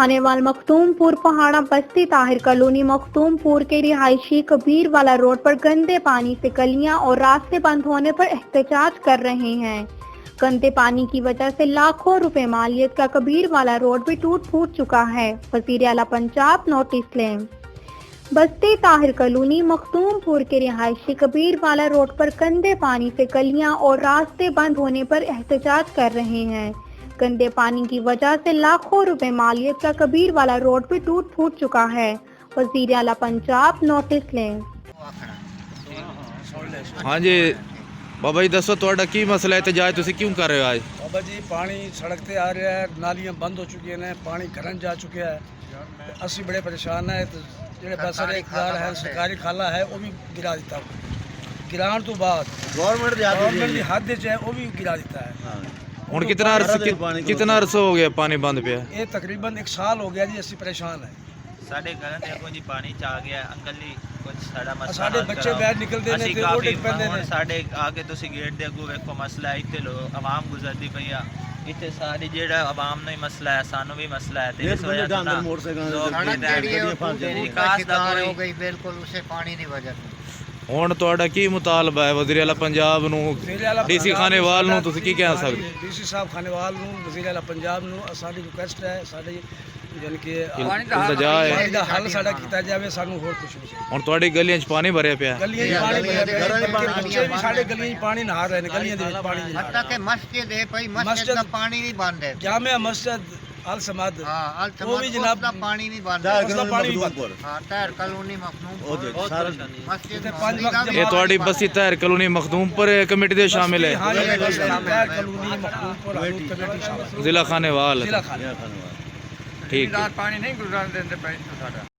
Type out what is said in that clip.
खानेवाल मखदूमपुर पहाड़ा बस्ती ताहिर कॉलोनी मखदूमपुर के रिहायशी कबीर वाला रोड पर गंदे पानी से गलियां और रास्ते बंद होने पर एहतजाज कर रहे हैं। गंदे पानी की वजह से लाखों रुपए मालियत का कबीर वाला रोड भी टूट फूट चुका है। वज़ीर आला पंजाब नोटिस लें। बस्ती ताहिर कॉलोनी मखदूमपुर के रिहायशी कबीर वाला रोड पर गंदे पानी से गलियां और रास्ते बंद होने पर एहतजाज कर रहे हैं। गंदे पानी की वजह से लाखों रुपए मालियत का कबीर वाला रोड भी टूट फूट चुका है। वज़ीर आला पंजाब नोटिस लें। हाँ जी बाबा जी दसो ਤੁਹਾਡਾ ਕੀ ਮਸਲਾ ਹੈ ਇਤਜਾਜ ਤੁਸੀਂ ਕਿਉਂ ਕਰ ਰਹੇ ਹੋ ਅੱਜ? बाबा जी पानी सड़क ते आ रहा है, नालियां बंद हो चुकी हैं, पानी घरन जा चुका है, असी बड़े परेशान है। तो जो पैसे इकदार है सरकारी खाला है वो भी गिरा दिता, गिराण तो बाद गवर्नमेंट की हद है वो भी गिरा दिता है। ਹੁਣ ਕਿੰਨਾ ਅਰਸਾ ਹੋ ਗਿਆ ਪਾਣੀ ਬੰਦ ਪਿਆ? ये तकरीबन 1 साल हो गया जी, असी परेशान है। ਸਾਡੇ ਘਰਾਂ ਦੇ ਅੱਗੋਂ ਜੀ ਪਾਣੀ ਚ ਆ ਗਿਆ ਅੰਕਲ ਜੀ, ਕੁਝ ਸਾਡਾ ਮਸਲਾ ਸਾਡੇ ਬੱਚੇ ਬਾਹਰ ਨਿਕਲਦੇ ਨੇ ਫਿਰ ਉਹ ਡਿੱਗ ਪੈਂਦੇ ਨੇ। ਸਾਡੇ ਆ ਕੇ ਤੁਸੀਂ ਗੇਟ ਦੇ ਅੱਗੋਂ ਵੇਖੋ ਮਸਲਾ ਇੱਥੇ ਲੋ ਆਵਾਮ ਗੁਜ਼ਰਦੀ ਪਈ ਆ, ਇੱਥੇ ਸਾਰੀ ਜਿਹੜਾ ਆਵਾਮ ਨੂੰ ਹੀ ਮਸਲਾ ਹੈ, ਸਾਨੂੰ ਵੀ ਮਸਲਾ ਹੈ। ਤੇ ਇਸ ਵਜ੍ਹਾ ਨਾਲ ਵਿਕਾਸ ਦਾ ਹੋ ਗਈ ਬਿਲਕੁਲ ਉਸੇ ਪਾਣੀ ਦੀ ਵਜ੍ਹਾ ਤੋਂ। ਹੁਣ ਤੁਹਾਡਾ ਕੀ ਮੁਤਾਲਬਾ ਹੈ ਵਜ਼ੀਰ ਆਲਾ ਪੰਜਾਬ ਨੂੰ, ਡੀਸੀ ਖਾਨੇਵਾਲ ਨੂੰ ਤੁਸੀਂ ਕੀ ਕਹਿ ਸਕਦੇ? ਡੀਸੀ ਸਾਹਿਬ ਖਾਨੇਵਾਲ ਨੂੰ, ਵਜ਼ੀਰ ਆਲਾ ਪੰਜਾਬ ਨੂੰ ਸਾਡੀ ਰਿਕੁਐਸਟ ਹੈ, ਸਾਡੀ ਯਾਨੀ ਕਿ ਇਲਤਜਾ ਹੈ ਪਾਣੀ ਦਾ ਹੱਲ ਸਾਡਾ ਕੀਤਾ ਜਾਵੇ, ਸਾਨੂੰ ਹੋਰ ਕੁਝ ਨਹੀਂ। ਹੁਣ ਤੁਹਾਡੀ ਗਲੀਆਂ 'ਚ ਪਾਣੀ ਭਰਿਆ ਪਿਆ? ਗਲੀਆਂ 'ਚ ਪਾਣੀ ਭਰਿਆ ਪਿਆ, ਬੱਚੇ ਵੀ ਸਾਡੇ ਗਲੀਆਂ 'ਚ ਪਾਣੀ ਨਹਾ ਰਹੇ ਨੇ, ਗਲੀਆਂ ਦੇ ਵਿੱਚ ਪਾਣੀ ਨਹੀਂ। ਹੱਤਾ ਕਿ ਮਸਜਿਦ ਹੈ ਭਾਈ, ਮਸਜਿਦ ਦਾ ਪਾਣੀ ਵੀ ਬੰਦ ਹੈ। ਜਾਮਿਆ ਮਸਜਿਦ ਅਲ ਸਮਾਦ ਹਾਂ ਅਲ ਉਹ ਵੀ ਜਨਾਬ ਦਾ ਪਾਣੀ ਵੀ ਬੰਦ ਹੈ। ਉਸ ਦਾ ਪਾਣੀ ਵੀ ਬੰਦ। ਹਾਂ ਤਾਹਿਰ ਕਲੋਨੀ ਮਖਦੂਮਪੁਰ ਮਸਜਿਦ ਤੇ 5 ਵਕਤ ਇਹ ਤੁਹਾਡੀ ਬਸਤੀ ਤਾਹਿਰ ਕਲੋਨੀ ਮਖਦੂਮਪੁਰ ਕਮੇਟੀ ਦੇ ਸ਼ਾਮਿਲ ਹੈ? ਹਾਂ ਜੀ ਤਾਹਿਰ ਕਲੋਨੀ ਮਖਦੂਮਪੁਰ ਹਲੂਦ ਕਮੇਟੀ ਸ਼ਾਮਿਲ, ਜ਼ਿਲ੍ਹਾ ਖਾਨੇਵਾਲ। ਜ਼ਿਲ੍ਹਾ ਖਾਨੇਵਾਲ। ਠੀਕ ਹੈ। ਪਾਣੀ ਨਹੀਂ ਗੁਜ਼ਾਰਨ ਦਿੰਦੇ ਪਏ ਸਾਡਾ।